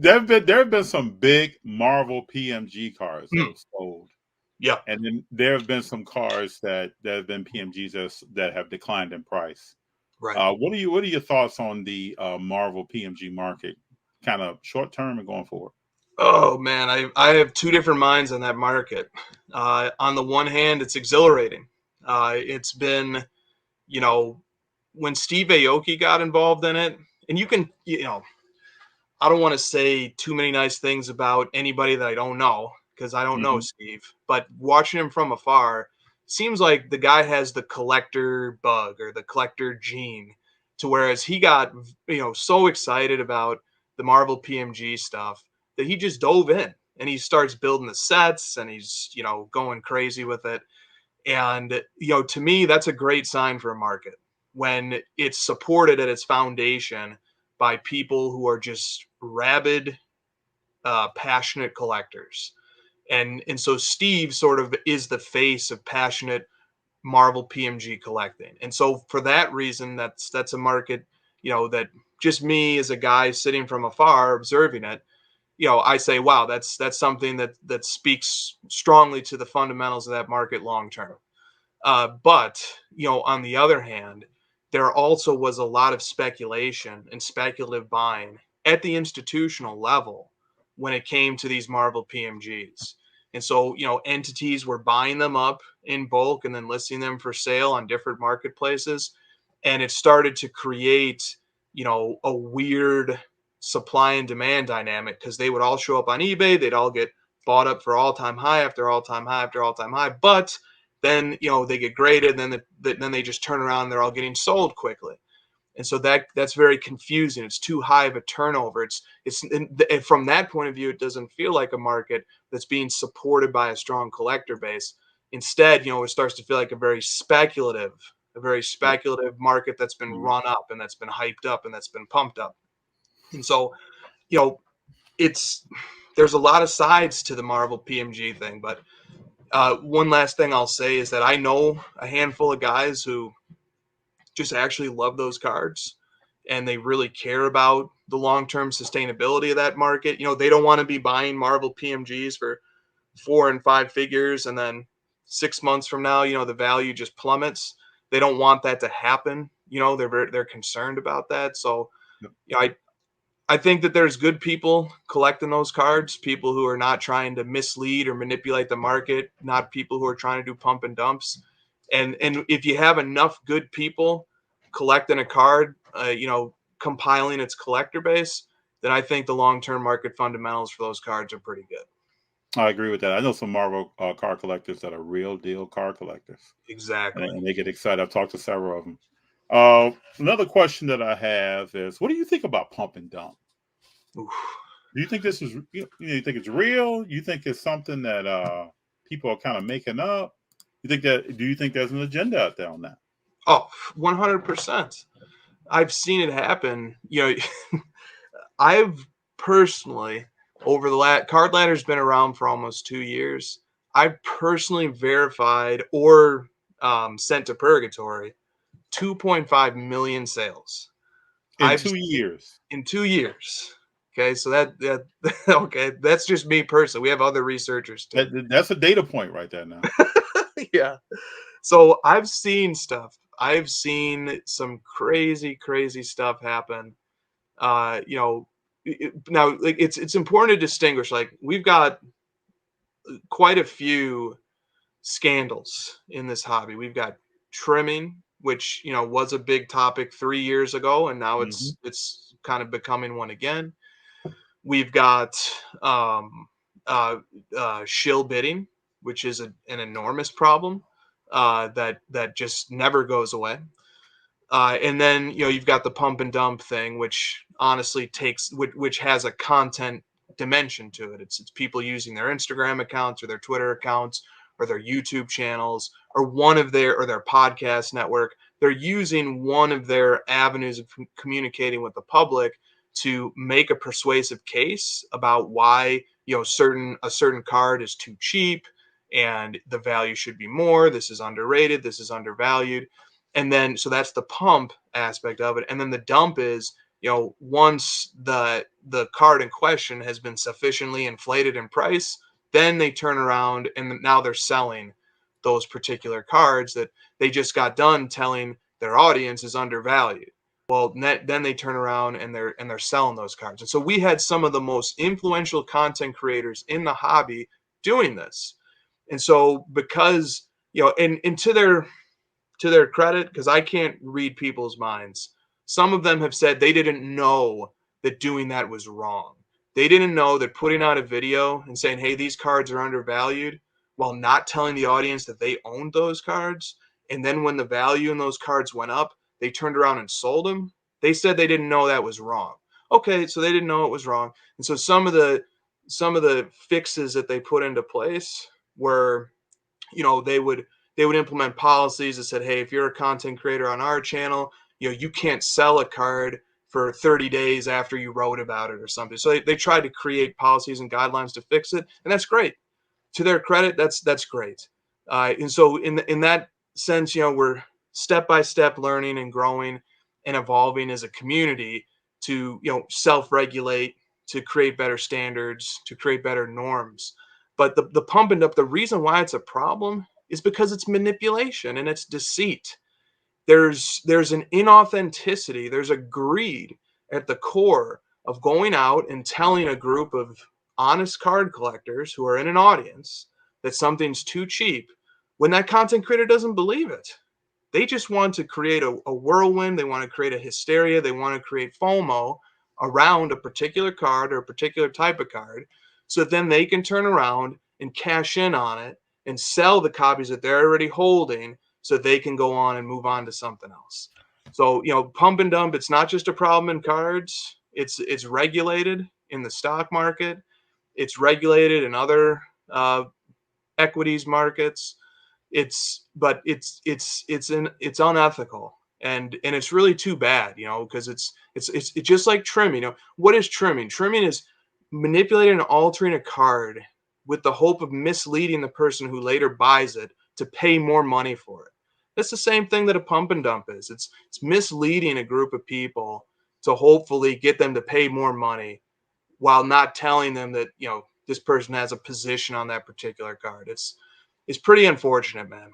There have been some big Marvel PMG cars that Mm, have sold, yeah, and then there have been some cars that have been PMGs that have declined in price. right. What are your thoughts on the Marvel PMG market, kind of short term and going forward? Oh man, I have two different minds on that market. On the one hand, it's exhilarating. It's been, you know, when Steve Aoki got involved in it, and I don't want to say too many nice things about anybody that I don't know because I don't know Hmm. Steve, but watching him from afar, seems like the guy has the collector bug or the collector gene, to whereas he got so excited about the Marvel PMG stuff that he just dove in and he starts building the sets and he's going crazy with it. And to me, that's a great sign for a market when it's supported at its foundation by people who are just rabid, passionate collectors. And so Steve sort of is the face of passionate Marvel PMG collecting. And so for that reason, that's a market, that just me as a guy sitting from afar observing it, I say, wow, that's something that speaks strongly to the fundamentals of that market long term. But on the other hand, there also was a lot of speculation and speculative buying at the institutional level when it came to these Marvel PMGs. And so, entities were buying them up in bulk and then listing them for sale on different marketplaces. And it started to create, a weird supply and demand dynamic because they would all show up on eBay. They'd all get bought up for all time high after all time high after all time high. But then they get graded, and then they just turn around and they're all getting sold quickly. And so that's very confusing. It's too high of a turnover. It's and from that point of view, it doesn't feel like a market that's being supported by a strong collector base. Instead, it starts to feel like a very speculative market that's been Mhm. run up and that's been hyped up and that's been pumped up. And so, you know, it's there's a lot of sides to the Marvel PMG thing, but one last thing I'll say is that I know a handful of guys who just actually love those cards and they really care about the long-term sustainability of that market. They don't want to be buying Marvel PMGs for 4 and 5 figures and then 6 months from now, the value just plummets. They don't want that to happen. They're concerned about that. So, Yep. I think that there's good people collecting those cards, people who are not trying to mislead or manipulate the market, not people who are trying to do pump and dumps. And if you have enough good people collecting a card, compiling its collector base, then I think the long-term market fundamentals for those cards are pretty good. I agree with that. I know some Marvel car collectors that are real deal car collectors, Exactly. and they get excited. I've talked to several of them. Another question that I have is, what do you think about pump and dump? Oof. Do you think this is you think it's real? You think it's something that people are kind of making up? Do you think there's an agenda out there on that? Oh, 100%. I've seen it happen. I've personally, over the card ladder's been around for almost 2 years. I've personally verified or sent to purgatory 2.5 million sales. In I've 2 years. in 2 years. Okay, so that okay, that's just me personally. We have other researchers too. That's a data point right there now. Yeah. So I've seen stuff. I've seen some crazy, crazy stuff happen. Now like it's important to distinguish. Like we've got quite a few scandals in this hobby. We've got trimming, which was a big topic 3 years ago, and now Hmm. it's kind of becoming one again. We've got um, uh, shill bidding, which is an enormous problem that just never goes away. And then you've got the pump and dump thing, which honestly which has a content dimension to it. It's people using their Instagram accounts or their Twitter accounts or their YouTube channels or their podcast network. They're using one of their avenues of communicating with the public to make a persuasive case about why a certain card is too cheap and the value should be more. This is underrated. This is undervalued. And then so that's the pump aspect of it. And then the dump is once the card in question has been sufficiently inflated in price, then they turn around and now they're selling those particular cards that they just got done telling their audience is undervalued. Well, then they turn around and they're selling those cards. And so we had some of the most influential content creators in the hobby doing this. And so because, and to their credit, because I can't read people's minds, some of them have said they didn't know that doing that was wrong. They didn't know that putting out a video and saying, hey, these cards are undervalued, while not telling the audience that they owned those cards. And then when the value in those cards went up, they turned around and sold them. They said they didn't know that was wrong. Okay, so they didn't know it was wrong. And so some of the fixes that they put into place were, they would implement policies that said, hey, if you're a content creator on our channel, you can't sell a card for 30 days after you wrote about it or something. So they tried to create policies and guidelines to fix it, and that's great. To their credit, that's great. And so in that sense, we're step by step learning and growing and evolving as a community to self-regulate, to create better standards, to create better norms. But the pump and dump, the reason why it's a problem is because it's manipulation and it's deceit. There's an inauthenticity, there's a greed at the core of going out and telling a group of honest card collectors who are in an audience that something's too cheap when that content creator doesn't believe it. They just want to create a whirlwind. They want to create a hysteria. They want to create FOMO around a particular card or a particular type of card so that then they can turn around and cash in on it and sell the copies that they're already holding so they can go on and move on to something else. So, pump and dump, it's not just a problem in cards. It's regulated in the stock market. It's regulated in other equities markets. It's unethical, and it's really too bad, because it's just like trimming. What is trimming? Trimming is manipulating and altering a card with the hope of misleading the person who later buys it to pay more money for it. That's the same thing that a pump and dump is. It's misleading a group of people to hopefully get them to pay more money while not telling them that, this person has a position on that particular card. It's pretty unfortunate, man.